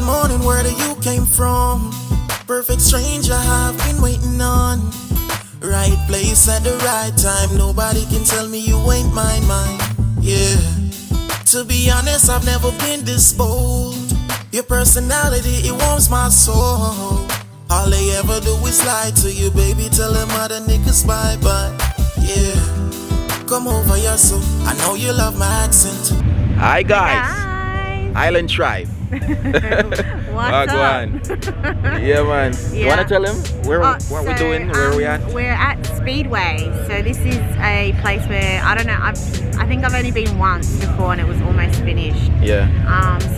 morning, where do you came from? Perfect stranger I've been waiting on. Right place at the right time. Nobody can tell me you ain't mine. Yeah. To be honest, I've never been this bold. Your personality, it warms my soul. All they ever do is lie to you, baby. Tell them other niggas bye-bye. Yeah. Come over here, so I know you love my accent. Hi guys. Hi. Island Tribe. What's up? Yeah, man. You Yeah. wanna tell him what we're doing, where we at? We're at Speedway. So this is a place where I don't know. I think I've only been once before, and it was almost finished. Yeah.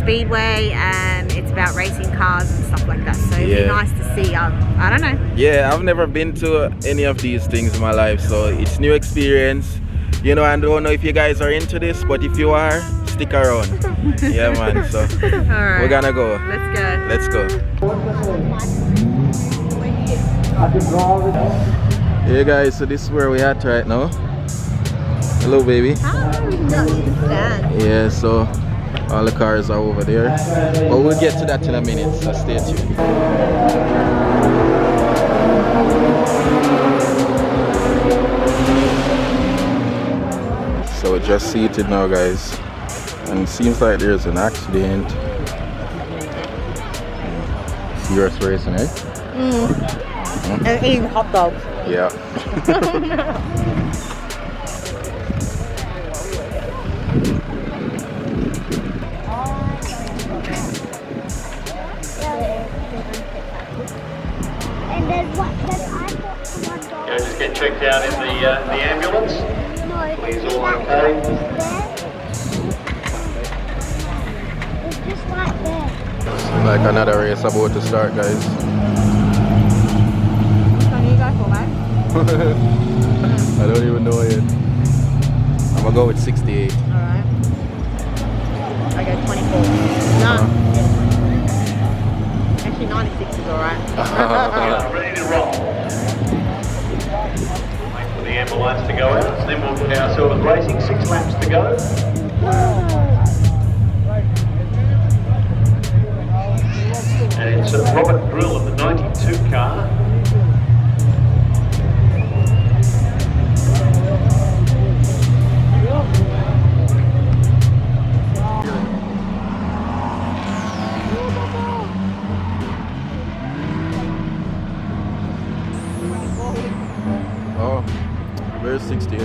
Speedway, and it's about racing cars and stuff like that. So it'd be Yeah. nice to see. I don't know. Yeah, I've never been to any of these things in my life, so it's new experience. You know, I don't know if you guys are into this, but if you are, stick around. Yeah, man. So All right. we're gonna go. Let's go. Let's go. Hey guys, so this is where we're at right now. Hello, baby. Oh, we can go to the stand. Yeah, so all the cars are over there, but we'll get to that in a minute, so stay tuned. So we're just seated now, guys, and it seems like there's an accident. Serious racing, eh? And eating hot dogs. Yeah. And then what? Then I got someone go. Go just get checked out in the ambulance. No, Please, all okay? it's just like there. Like another race about to start, guys. Can you go for that? I don't even know yet. I'm gonna go with 68. Alright. I go 24. No. Actually 96 is alright. Ready to roll. Wait for the ambulance to go out, then we'll get ourselves racing. 6 laps to go. And it's Robert Drill of the 92 car. Oh, where's 68?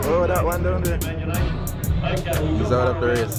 Oh, that one down there. He's out of the race.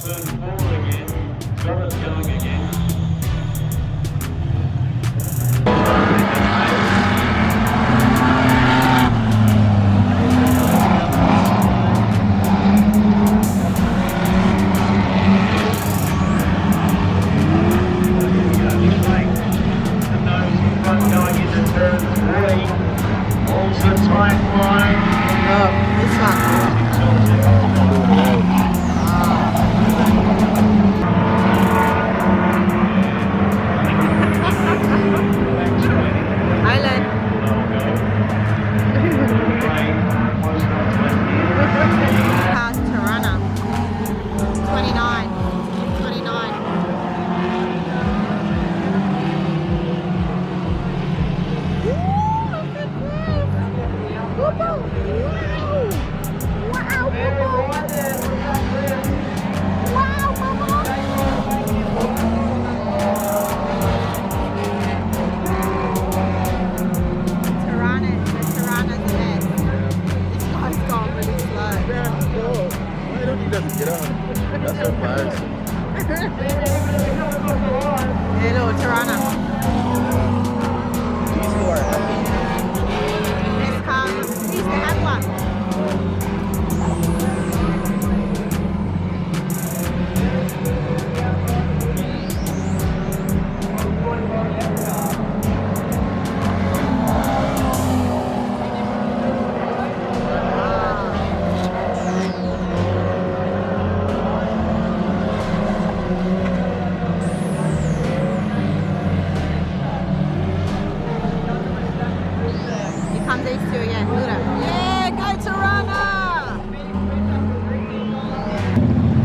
these two, yeah. Look at that. Yeah, go Toronto!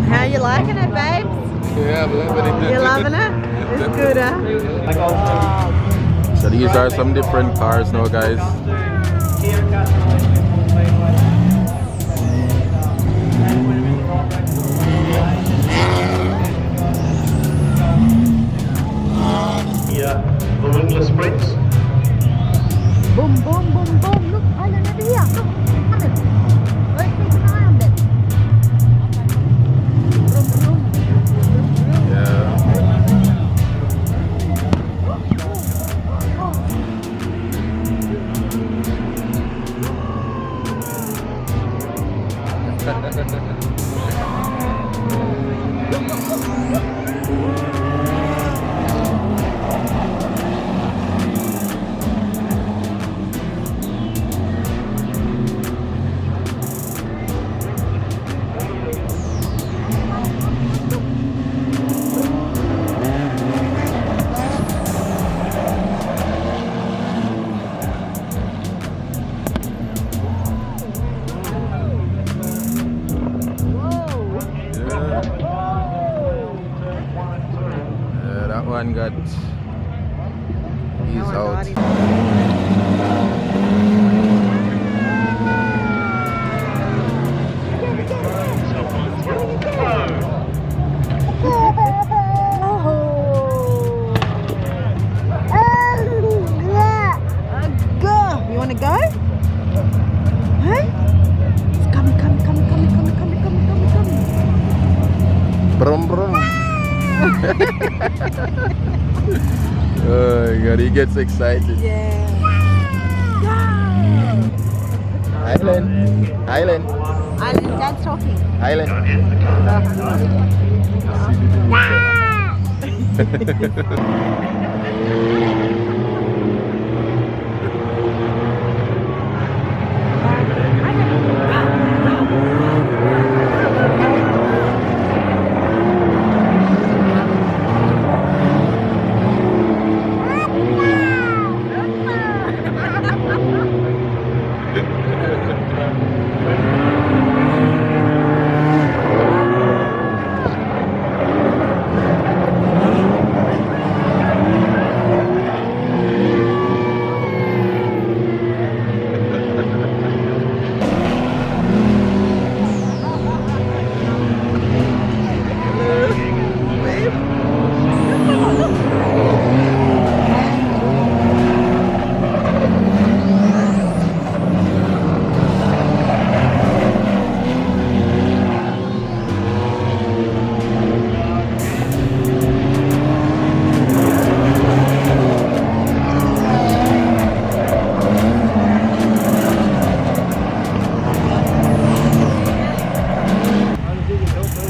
How you liking it, babes? Yeah, I'm loving it. You loving it? It's good, huh? So these are some different cars now, guys. The wingless sprints. Boom, boom, boom, boom. Look, Alan, over here. Look, Alan. Let's keep an eye on them. Vroom, vroom. Yeah. That one got. He's out. Go! You want to go? Huh? It's coming, coming, coming, coming, coming, coming, coming, coming, coming. Brum brum. Oh God, he gets excited. Yeah. Island, island, Island, Dad's talking. island.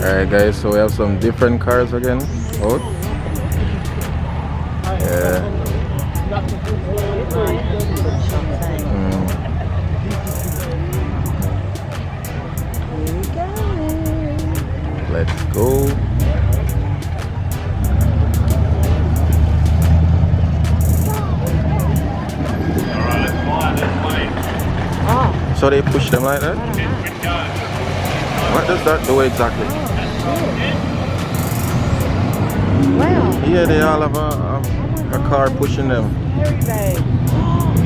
Alright guys, so we have some different cars again out. Yeah. Let's go. Oh, So they push them like that? What does that do exactly? wow. Yeah, they all have a car pushing them. Scary, babe.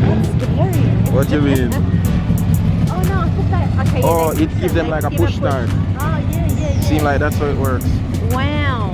That's scary. What do you mean? Oh no, I thought that. Okay. Oh, yeah, it gives them like a push start. Oh yeah, yeah, yeah. Seems like that's how it works. Wow.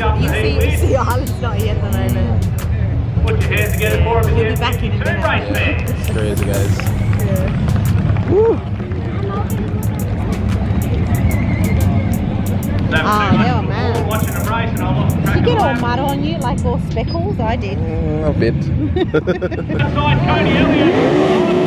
jump You the heat see, with. Harlan's not here at the moment. Put your hands together for him. He'll be back in a minute. Race fans. It's crazy, guys. Yeah, man. Watching the race and I lost Did track you get of all the mud on you, like all speckles? I did. A bit. Inside Cody Elliott.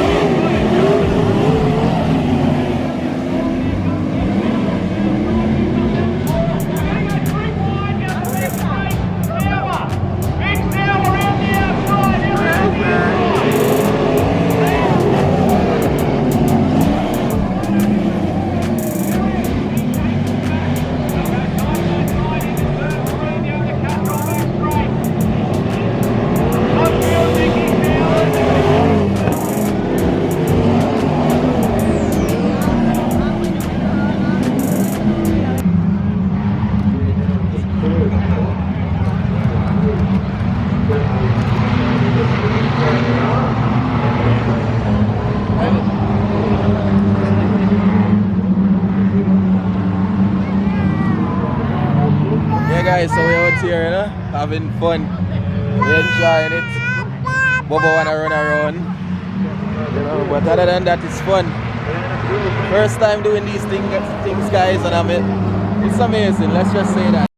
Yeah, guys, so we're out here, you know, having fun. We're enjoying it. Bobo wanna run around, you know, but other than that, it's fun. First time doing these things, guys, and it's amazing. Let's just say that.